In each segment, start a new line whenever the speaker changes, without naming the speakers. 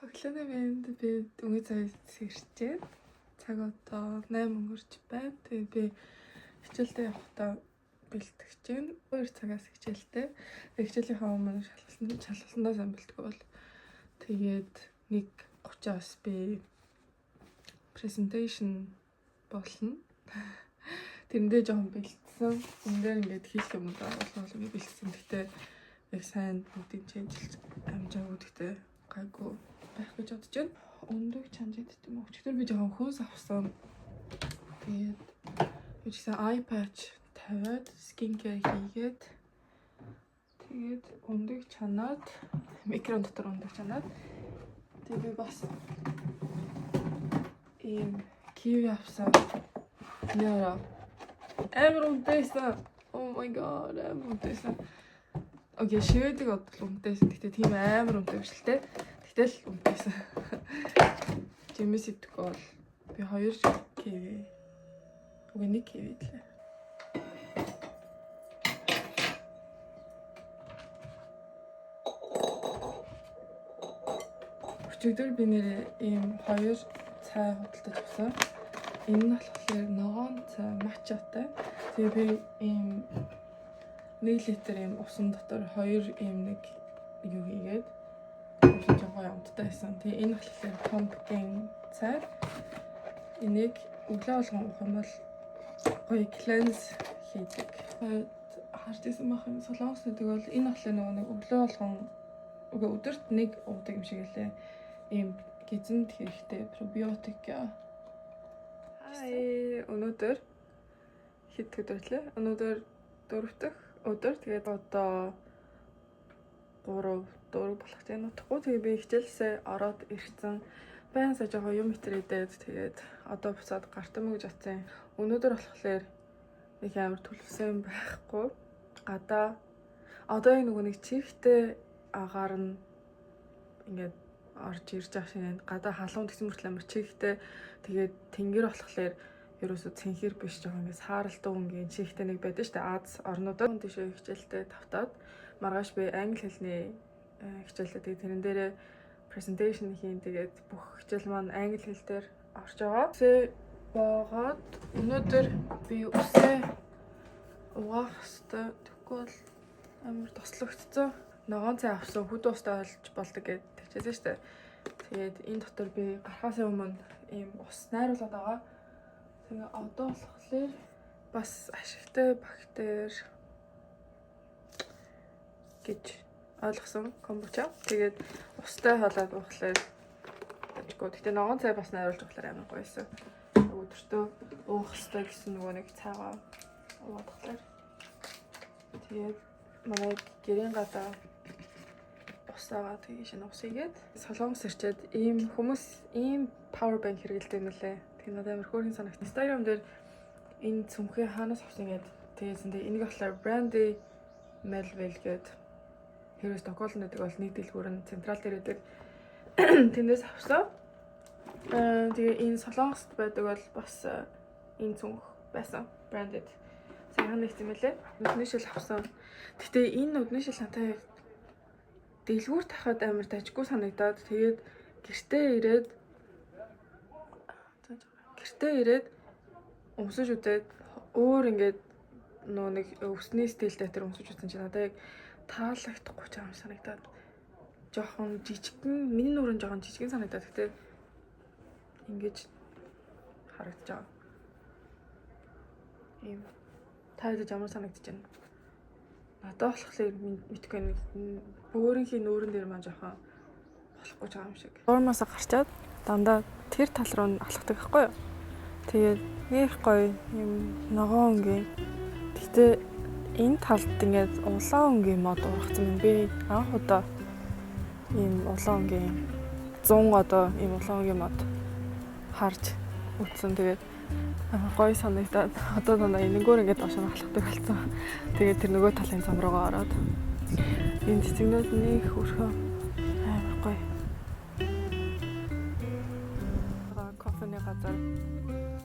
Өглөөний мэнд би үгээ цай сэрчээд цаг одоо 8 өнгөрч байна. Тэгээ би хичээлдээ явахдаа бэлтгэж байна. 2 цагаас хичээлтэй. Хичээлийнхаа өмнө шалгалтандаа сайн бэлтгэв бол тэгээд 1:30-аас би presentation болно. Тэрэндээ жоохон бэлдсэн. Эндээр ингээд хийх юм даа болов би бэлдсэн. Гэхдээ яг сайн бүгдийг чийжилж амжаагүй. Гэхдээ гайгүй байх гэж бодож байна. Өндөг чанж идэх юм уу? Өчигдөр би жоохон хөөс авсан. Тэгээд юусэн eye patch тавиад skincare хийгээд тэгээд өндөг чанаад микрон дотор өндөг чанаад тэгээд би бас ийм kiwi авсан. Яа. Амар үнэтэйсэн. Oh my god, амар үнэтэйсэн. Окей, шивэдэг бодлоо үнэтэйсэн. Гэтэ тийм амар үнэтэй биш л те. Тэгэл үнэтэйсэн. Жимэс идэх бол би 2 kiwi. Үгүй 1 kiwi лээ. Өчигдөр би нэрээ ийм 2 цай худалдаж авсан. Энэ нь болохоор ногоон цай матчатай. Тэгээ би ийм 1 литр ийм усан дотор 2 ийм нэг юу хийгээд жоохон амттай байсан. Тэгээ энэ болохоор pumpkin цай. Энийг өглөө болгон уух юм бол гоё cleanse хийдэг. Харж ирсэн байх юм. Солонгос гэдэг бол энэ болохоор нэг өглөө болгон өдөрт нэг уудаг юм шиг лээ. Ийм гизэнд хэрэгтэй пробиотик. Хай, өнөөдөр хэд өдөрлөө? Өнөөдөр 4 дахь өдөр. Тэгээд одоо 3 4 болох гэж нутахгүй. Тэгээ би хичээлсээ ороод ирсэн. Баян сая жоохон юм итрээдээд тэгээд одоо буцаад гартам гэж атсан. Өнөөдөр болохоор нэг амар төлөвсөн байхгүй. Гадаа одоо энэ нөгөө нэг чихтэй агаар нь ингээд орж ирж байгаа шинэ гадаа халуун гэсэн мөртлөө амар чихтэй. Тэгээд тэнгэр болохоор ерөөсө цэнхэр биш жоохон ингээд сааралтай өнгийн чихтэй нэг байдаг шүү дээ. Аз орнуудад тийшээ хичээлтэй тавтаад маргааш би англи хэлний хичээлтэй. Тэгээд тэрэн дээрээ presentation хийн. Тэгээд бүх хичээл маань англи хэл дээр орж байгаа. Үсээ бooгаад өнөөдөр би үсээ угаах хэвээр тэгэхгүй бол амар тослогдсон. Ногоон цай авсан хүд устай олж болдог гэж тэгчээсэн шүү дээ. Тэгээд энэ дотор би гарахаас өмнө ийм ус найруулад байгаа. Тэгээ одоо болохоор бас ашигтай бактери гэж ойлгосон комбуча. Тэгээд устай холоод уухлаар ажгүй. Гэтэ ногоон цай бас найруулж уухлаар амар гоёсэн. Өдөртөө уух хэрэгтэй гэсэн нөгөө нэг цайгаа уугаадахлаар. Тэгээд манай гэрийн гадаа усаагаа тэгээ шинэ ус игээд солонгос ирчээд ийм хүмүүс ийм power bank хэрэгэлдэг юм лээ. Тэгээ надад амар хөөрхөн санагт. Instagram дээр энэ цүмхээ хаанаас авсан гээд тэгээсэндээ энийг болохоор Brandy Melville гээд хэрвээ Стокгольм гэдэг бол нэг дэлгүүр нь централ дээр байдаг. Тэндээс авсан. Тэгээ энэ солонгост байдаг бол бас энэ цүмх байсан. Branded. Сайхан нэгсэн мэлээ. Нүдний шил авсан. Гэтэ энэ нүдний шил сантай дэлгүүр тахад амар дажгүй санагдаад тэгээд гэртээ ирээд өмсөж үзээд өөр ингээд нөө нэг өвсний стилтэй тэр өмсөж үзсэн чинь надад яг таалагдахгүй ч юм санагдаад жоохон жижигхэн миний нүрэн жоохон жижигхэн санагдаад гэхдээ ингэж харагдаж байгаа. Ийм таад ямар санагдаж байна. Надад болохоор мэдгүй нэг өөрийнхөө нүүрэн дээр маань жоохон болохгүй ч байгаа юм шиг. Ормоосоо гарчаад дандаа тэр тал руу нь алхдаг байхгүй юу? Тэгээд нэх гоё юм ногоон өнгийн. Гэтэ энэ талд ингээд улаан өнгийн мод ургацсан юм би анх удаа ийм улаан өнгийн 100 одоо ийм улаан өнгийн мод харж үзсэн. Тэгээд гоё санагдаад одоо дандаа энэгээр ингээд доош нь алхдаг болсон. Тэгээд тэр нөгөө талын зам руугаа ороод энэ цэцэгнүүд нэг хөрхөө амар гоё. Кофений газар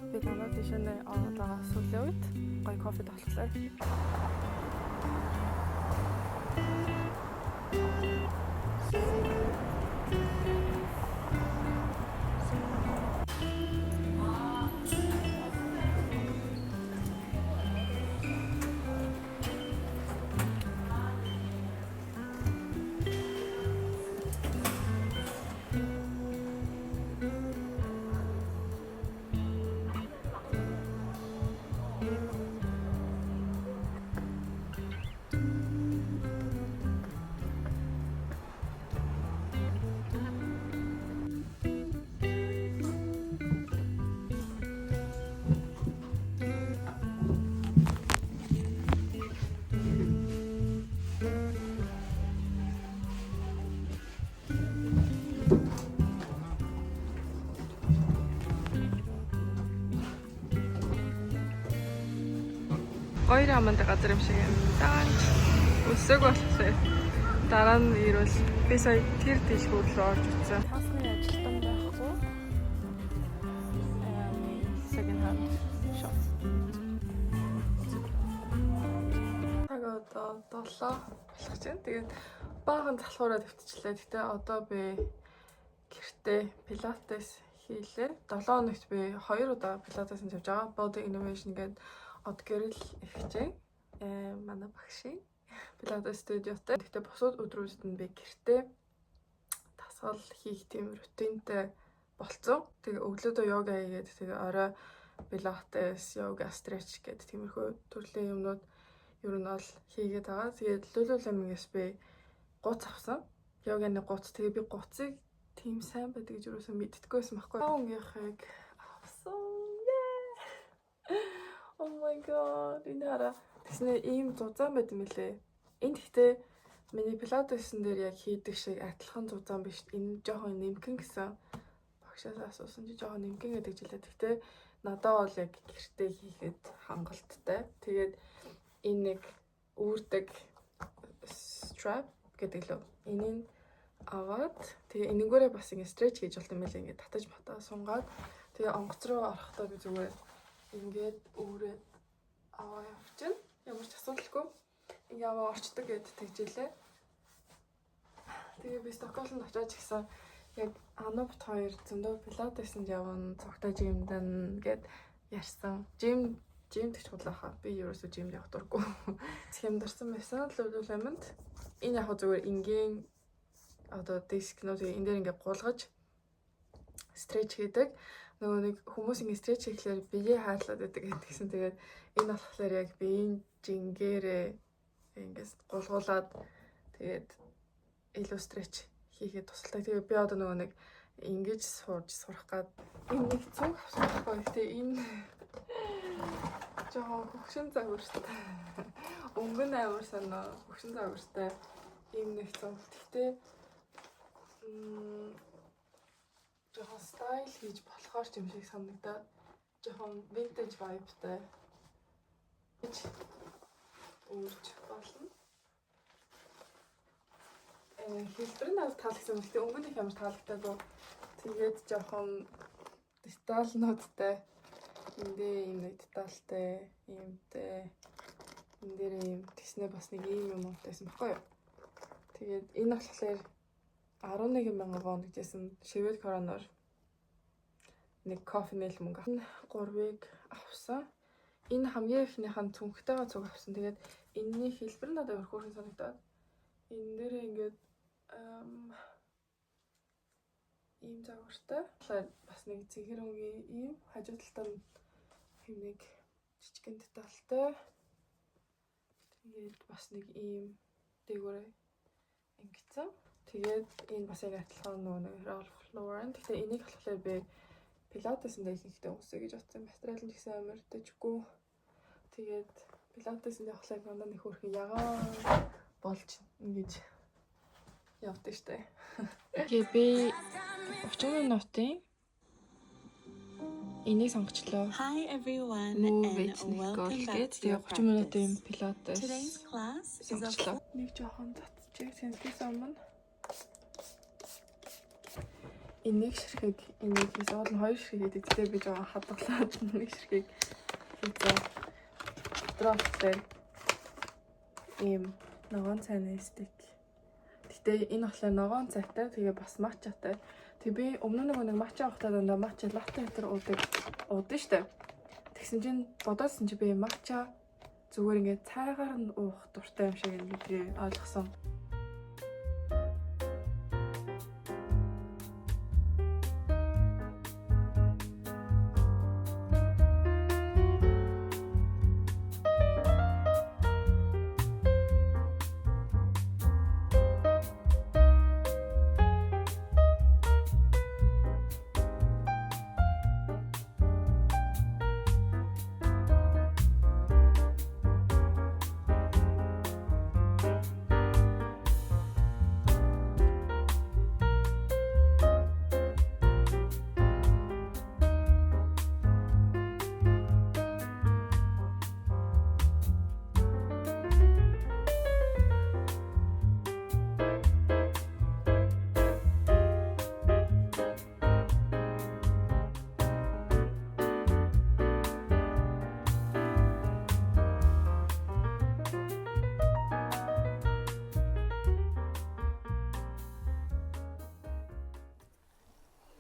би дандаа тийшээ ороод байгаа сүүлийн үед гоё кофе тоглолоо. Гоё аманд газар юм шиг юм. Даанч өсөг болохоор дараа нь ирвэл би сая тэр дэлгүүр рүү орж үзсэн. Хасны ажилтан байхгүй. Second hand shop. Одоо 7 болох чинь. Тэгээд баахан залхуураа төвтчлээ. Гэтэ одоо би гэртээ пилатес хийлээ. 7 хоногт би 2 удаа пилатес хийж байгаа. Body Innovation гэдэг од гэрэл ихжээ. Манай багшийн пилатес студиотой. Гэтэ бусад өдрүүдэд нь би гэртээ дасгал хийх тийм рутинтай болцсон. Тэгээ өглөөдөө йога хийгээд тэгээ орой пилатес, йога, стретч гэдэг тиймэрхүү төрлийн юмнууд ер нь бол хийгээд байгаа. Тэгээд Lululemon-ээс би гуц авсан. Йоганы гуц. Тэгээ би гуцыг тийм сайн байдаг гэж юусэн мэддэггүйсэн байхгүй. Онгийнхыг авсан. Oh my god. Энэ хараа. Тэснэ ийм зузаан байт юм лээ. Энд гэхдээ миний пилатесэн дээр яг хийдэг шиг адилхан зузаан биш. Энэ жоохон нэмгэн гэсэн багшаас асуусан чи жоохон нэмгэн гэдэг жилээ. Гэхдээ надад бол яг гэртээ хийхэд хангалттай. Тэгээд энэ нэг үүрдэг strap гэдэг лөө. Энийг аваад тэгээ энэгээрээ бас ингэ stretch хийж болт юм байлаа. Ингэ татаж матаа сунгаад тэгээ онгоц руу орохдоо би зүгээр ингээд өөрөө аваа явчихна. Ямар ч асуудалгүй. Ингээ аваа орчдөг гэд тэгжилээ. Тэгээ би Стокгольмд очиж гисэн яг Анубт 2 зөндөө пилатесэнд явна, цогтой жимдэн гэд ярьсан. Жим гэж худлаахаа. Би ерөөсөө жимд явах дурггүй. Хямдарсан байсан Lululemon-д. Энэ яг зүгээр ингийн одоо дискнууд энэ дээр ингээ гулгаж стретч хийдэг. Нөгөө нэг хүмүүс ингэ стретч хийхлээр биеэ хаалаад байдаг гэдгийгсэн. Тэгээд энэ болохоор яг биеийн жингээрээ ингээс гулгуулад тэгээд илүү стретч хийхэд тусалдаг. Тэгээд би одоо нөгөө нэг ингэж сурах гад энэ нэг цог авсан байхгүй. Гэтэ энэ жоохон хөгшин загвартай. Өнгөн амар санаа хөгшин загвартай ийм нэг цог. Гэтэ жоохон стайл хийж болохоор ч юм шиг санагдаад жоохон vintage vibeтай гэж өөрч болно. Хэлбэр нь таалагдсан. Гэхдээ өнгөний ямар таалагдаагүй. Тэгээд жоохон деталнуудтай эндээ ийм нэг деталтай иймтэй энэ дээр ийм тэснэ бас нэг ийм юм уутайсан баггүй юу. Тэгээд энэ болохоор 11,000 вон гэжсэн шивэд короноор нэг кофенэл мөнгө. Энэ 3-ыг авсан. Энэ хамгийн ихнийхэн цүнхтэйгээ цуг авсан. Тэгээд энэний хэлбэр надад амар хөөрхөн санагдаад. Энэ дээрээ ингээд ийм загвартай. Бас нэг цэгэрөнгийн ийм хажуу талд нь нэг жижигэн деталтай. Тэгээд бас нэг ийм дээгүүрээ ингэсэн. Тэгээд энэ бас яг адилхан нөгөө Ralph Lauren. Гэхдээ энийг болохоор би пилатесэндээ хийхдээ үсэ гэж бодсон. Материал нь гэсэн амар дэжгүй. Тэгээд пилатесэндээ болохоор надад нэг хөрхөн ягаан болж ингэж явдаг штэ. Тэгээд би 30 минутын энийг сонгочлоо.
Hi everyone
and welcome back to
your
30 минутын пилатес.
Today's class is
сонгочлоо. Нэг жоохон татчих сэнтээс өмнө. Энийг ширхэг энийг хийсэн. Уул нь 2 ширхэг хийдэг. Тэгээ би жоохон хадгалаад нэг ширхэг хийсэн. Драфттэй ийм ногоон цайны стик. Гэтэ энэ болохоор ногоон цайтай. Тэгээ бас матчатай. Тэг би өмнө нэг матча авахтаа дандаа матча латте хэтэр уудаг штэ. Тэгсэн чинь бодоодсэн чи би матча зүгээр ингээд цайгаар нь уух дуртай юм шиг ингээд ойлгосон.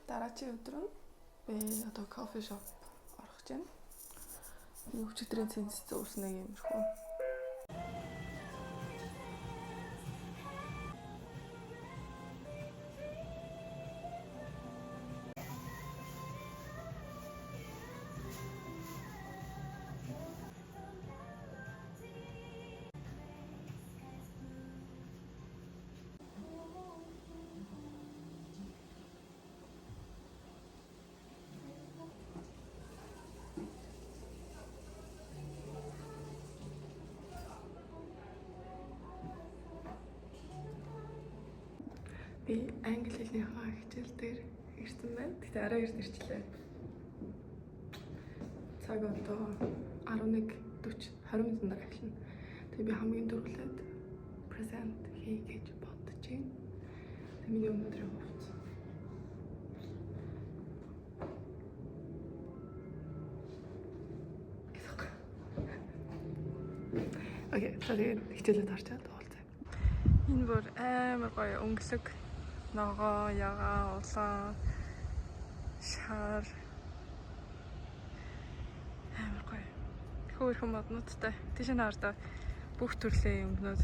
Дараагийн өдөр нь би одоо кофе шоп орох гэж байна. Би өчигдрийн цэнц зөөрснэг юмрхүү. Би англи хэлнийхээ хичээл дээр ирсэн байна. Гэтэ арай эрт ирчлээ. Цаг одоо 11:40 20 минут дараа эхэлнэ. Тэгээ би хамгийн дөрөвлөд презент хий гэж бодож байна. Тэгээ миний өнөөдрийн хувцас. Окей, тэгээд хичээлд харчаад уулзъя. Энэ бүр амар гоё өнгөлөг ногоо, ягаа, улаан, шар амар гоё. Хөөрхөн моднуудтай. Тийш нь хардаа бүх төрлийн юмнууд.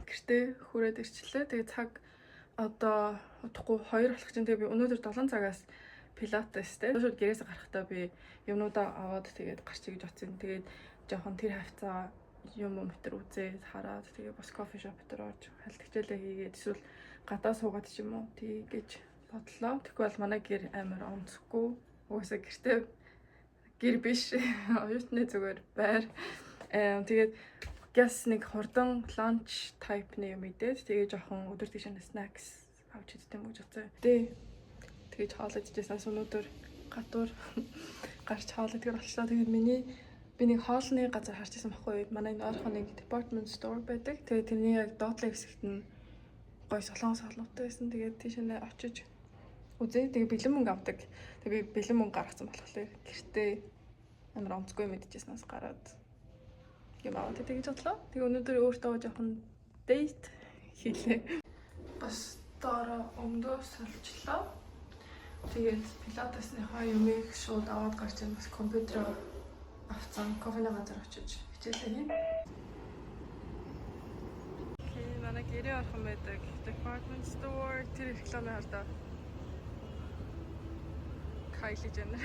Гэртээ хүрээд ирчлээ. Тэгээ цаг одоо удахгүй 2 болох чинь. Тэгээ би өнөөдөр 7 цагаас пилатес те. Шууд гэрээс гарахдаа би юмнуудаа аваад тэгээд гарчиг гэж утсан. Тэгээд жоохон тэр хавцаа юм метр үзээд хараад тэгээ бас кофе шоп дээр орж хальтгчээлээ хийгээд эсвэл гадаа суугаад ч юм уу тийгэж бодлоо. Тэгэхгүй бол манай гэр амар онцгүй. Угаасаа гэртээ гэр биш. Оюутны зүгээр байр. Тэгээд газ нэг хурдан ланч тайпны юм идээд тэгээ жоохон өдөр тийшээ снакс авч идэх юм гэж бодсон. Тэгээд хоол идчихсэн өнөөдөр гадуур гарч хоол идэх болчлоо. Тэгээд би нэг хоолны газар харж байсан байхгүй. Манай энэ ойрхон нэг department store байдаг. Тэгээд тэрний яг доотлын хэсэгт нь гоё солонгос хоолнуудтай байсан. Тэгээд тийш нэ очиж үзээ. Тэгээд бэлэн мөнгө авдаг. Тэгээд би бэлэн мөнгө гаргацсан болохоор гэртээ амар онцгүй мэдчихснаас гараад юм аваад тэгж бодлоо. Тэгээд өнөөдөр өөртөө жоохон date хийлээ. Бас дараа өмдөө солилцлоо. Тэгээд пилатесныхаа юмыг шууд аваад гарч бас компьютер авцсан кофены газар очиж хичээлээ хийн. Манай гэрээ орхон байдаг department store тэр рекламе хардаа Kylie Jenner.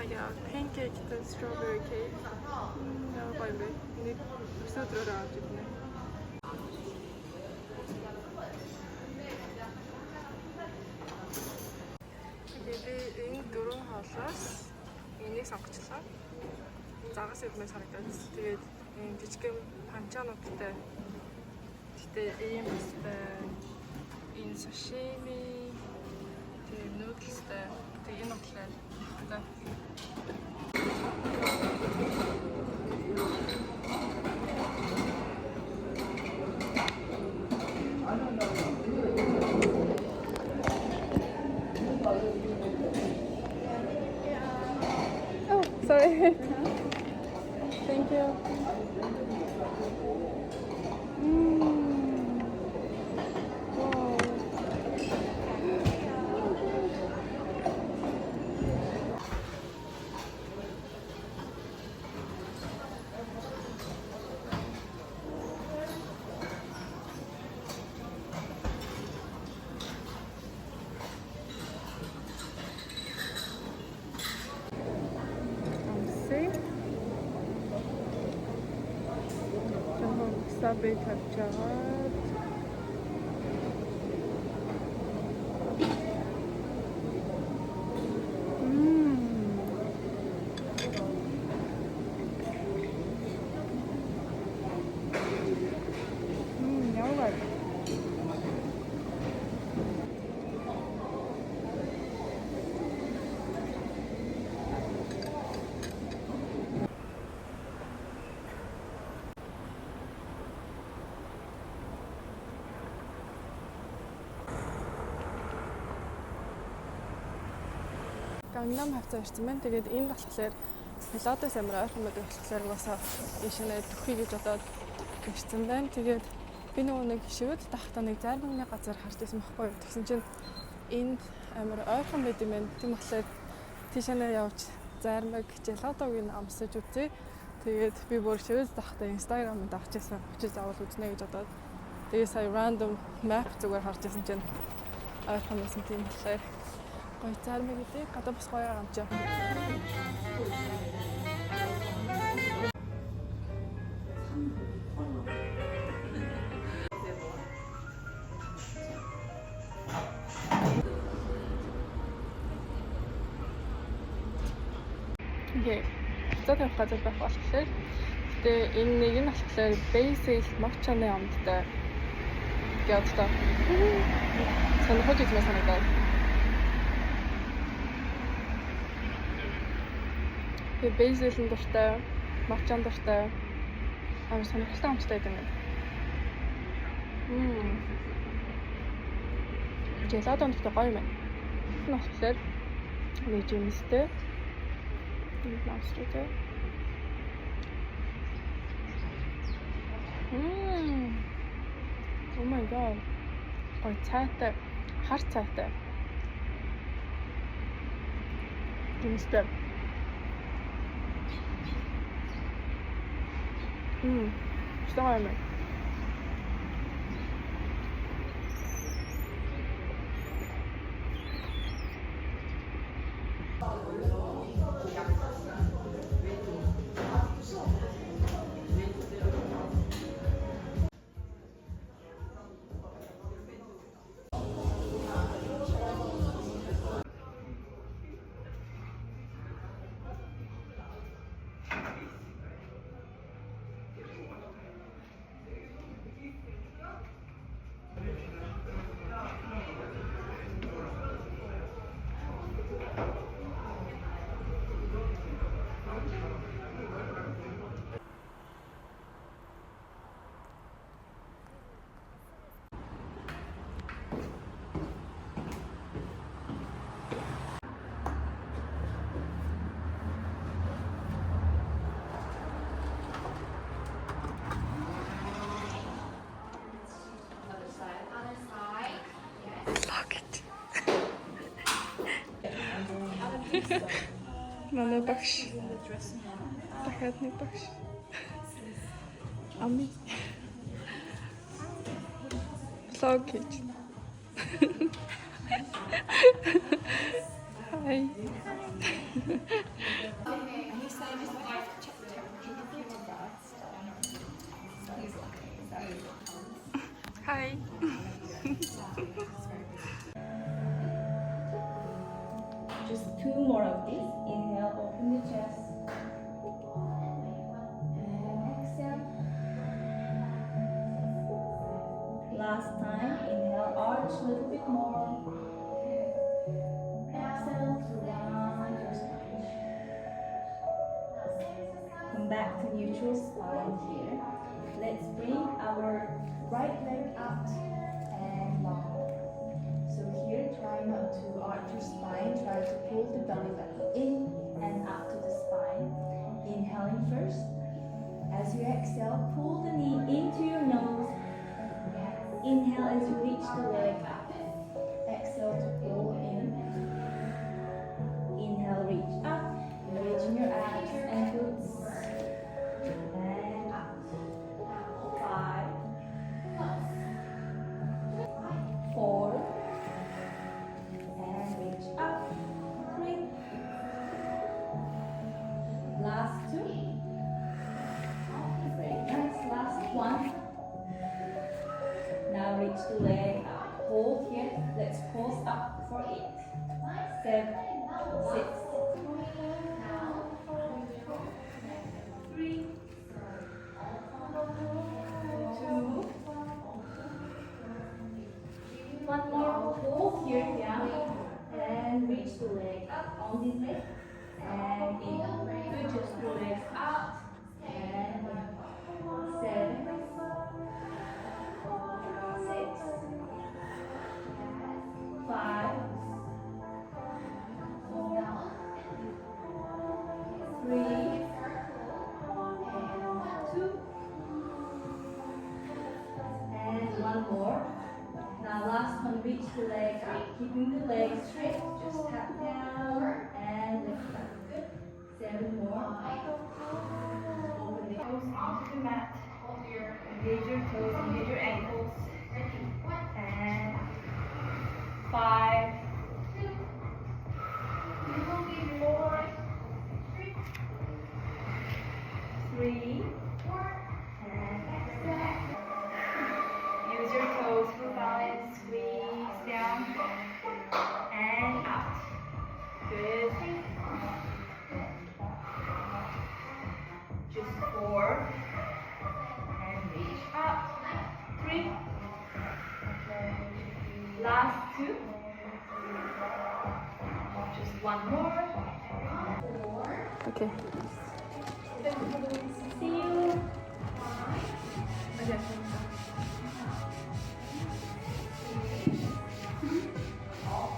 Yeah, pancake and strawberry cake. Yeah, by me. Need to throw it out. Тэгээд энэ дөрвөн хоолоос энийг сонгочлаа. Загас идмээ санагдаад. Тэгээд энэ жижигхэн панчаануудтай. Гэтэ ийм бастай энэ сашими тэгээд нуудлстай. Тэгээд энэ утлаа. Oh, sorry. Thank you. Wow. Sabi tapchaat. Yawar. Gangnam хавцаа ирсэн байна. Тэгээд энэ болохоор Пилатес амир ойрхон байдаг болохоор угаасаа ийшээ төхөе гэж бодоод ирсэн байна. Тэгээд би нөгөө нэг шивэд тахта нэг зармагны газар харж байсан байхгүй юу. Тэгсэн чинь энд амир ойрхон байд юм байна. Тийм болохоор тийшээ явж зармаг желатог амсаж үзье. Тэгээд би бүр шивэд тахта Instagram-д авчихсан. Очиж заавал үзнэ гэж бодоод. Тэгээд сая random map зүгээр харж байсан чинь ойрхон байсан тийм болохоор гоё зармаг гэдэг гадаа бас гоё амжаа. Окей. Цаатах газар байх болохоор тэгээ энэ нэг нь болохоор Basil Matcha-ны амттай гэдэг та. Сонирхож үзмээр санагдаад. Тэгээ Basil-ын дуртай, Matcha-н дуртай амар сонирхолтой амттай гэдэг юм. Желатон дуртай гоё юм байна. Энэ болохоор нэг жимстэй. Монстртэй. Oh my god. Ой цаатай, хар цаатай. Жимстэй. Стойм. Манай багш. Дахиад нэг багш. Ами. Vlog гэж. Hi. Hi.
Just 2 more of these. Inhale, open the chest. And exhale. Last time, inhale, arch a little bit more. Exhale to round your spine. Come back to neutral spine here. Let's bring our right leg out and long. So here, try not to arch your spine, try to pull the belly button in and out to the spine. Inhaling first. As you exhale, pull the knee into your nose. Inhale as you reach the leg up. Exhale to pull in. Inhale, reach up. Reaching your abs and glutes. And up. 5, 4, and reach up. 3. Last 2. Very nice. Last 1. Now reach the leg up. Hold here. Let's pulse up for 8, 7, 6, 3, 2. One more. Hold here, yeah. And reach the leg up on this leg. And in. Good. Just the legs out. And 7, 6, 5, last one, reach the leg up, keeping the leg straight. Just tap down and lift up. Good. 7 more. Open the toes onto the mat. Engage your toes, engage your ankles. And 5, 4, 3, and exhale. Use your toes for balance. Squeeze down and out. Good. Just 4 and reach up. 3. Last 2. Just 1 more. 4.
Okay.
See you.
Okay.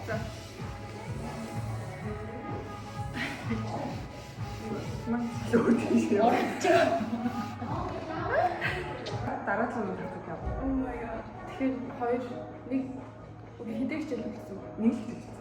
За. Ман лөө тийш яа. Дараа нь татдаг яа. Oh my god. Тэгэхээр 2 1 хэдийг ч хэлсэн. Нэг л хэлсэн.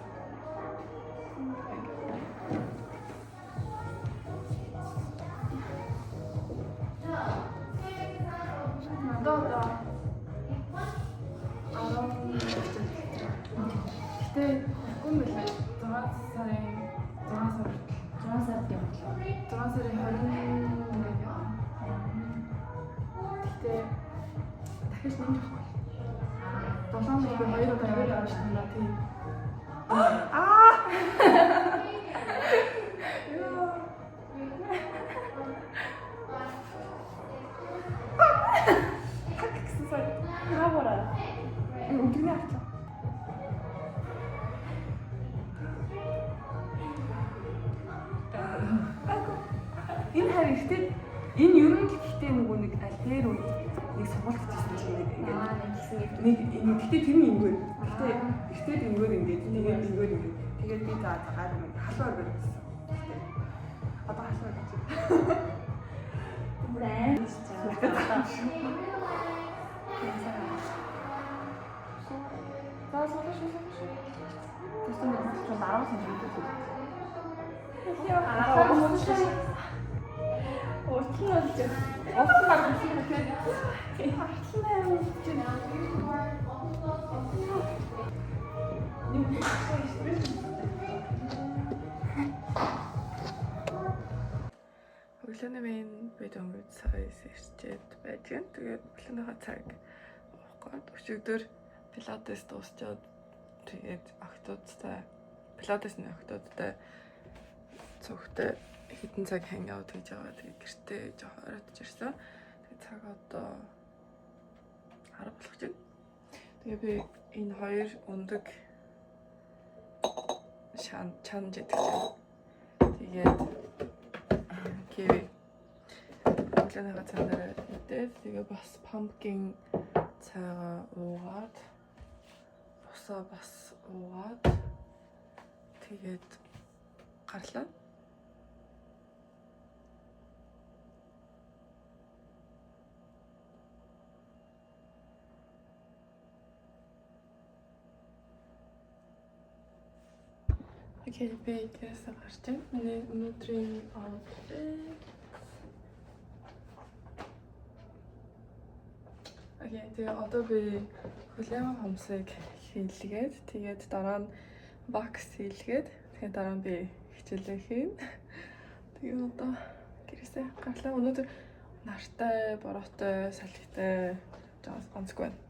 Энэ харин ихтэй энэ ер нь гэхдээ нөгөө нэг аль дээр нэг сургууль хийсэн чинь нэг ингээд нэг гэхдээ тэр нь ингэвэр гэхдээ ингэвэр ингээд тэгээд ингэвэр ингээд тэгээд би за гар нэг халуур байсан. Одоо халуур гэж.
Брэнд.
За сонгош. Тэсэн нэг ч 10 см гэдэг. Өглөөний минь бид өнгөд саяс ирчээд байж гэн. Тэгээд өглөөнийхөө цаг уухгүй. Өчигдөр пилатес дуусчаад тэгээд октодтай пилатесний октодтай цогтой хэдэн цаг ханг аваад хийж байгаа. Тэгээд гэртээ жоохон оройтж ирсэн. Тэгээд цаг одоо 10 болох чинь. Тэгээд би энэ хоёр өндөг чанж гэдэг чинь. Тэгээд киви өглөөний цаанаар идээд тэгээд бас pumpkin цайгаа уугаад бусаа бас уугаад тэгээд гарлаа. Окей, би яасан гарч байна. Миний өнөөдрийн outfit. Окей, тэгээ одоо би хүлээн хомсыг хийлгээд тэгээд дараа нь бакс хийлгээд тэгээд дараа нь би хичээлээ хийн. Тэгээд одоо гэрээсээ гарлаа. Өнөөдөр нартай, бороотой, салхитай жаас ганцгүй байна.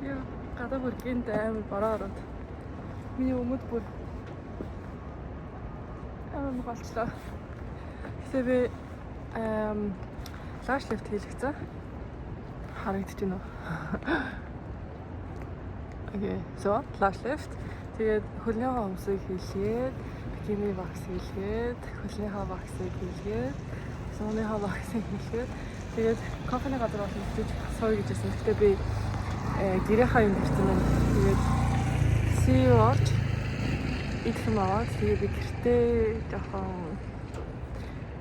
Яа, гадаа бүргэнд амар бороо ороод. Миний өмд бүр болчлоо. Гэтэ би лаш лифт хийлгэсэн. Харагдаж байна уу? Окей, so лаш лифт. Тэгээд хөлний хомсыг хийлгээд, бикини бакс хийлгээд, хөлний баксыг хийлгээд, сууны баксыг хийлгээд, тэгээд кофений газар бол хийж сууя гэж хэлсэн. Гэтэ би гэрийнхаа юм ирсэн юм. Тэгээд CEO орж идэх юм аваад тэгээд би гэртээ жоохон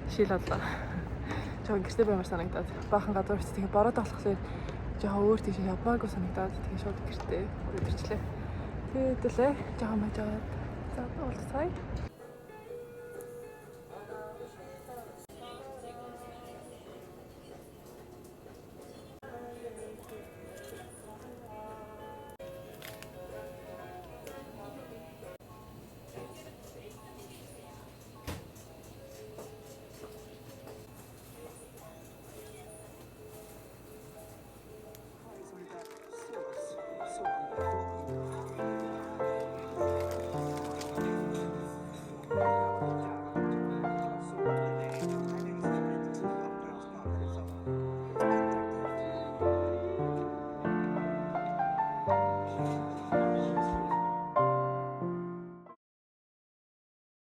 шил боллоо. Жоо гэртээ баймар санагдаад. Баахан газар очиж тэгээ бороод болохоор жоо өөр тийш яваагүй санагдаад тэгээ шууд гэртээ өрөөдөрчлээ. Тэгээд лээ жоо мажаад за уулзцай.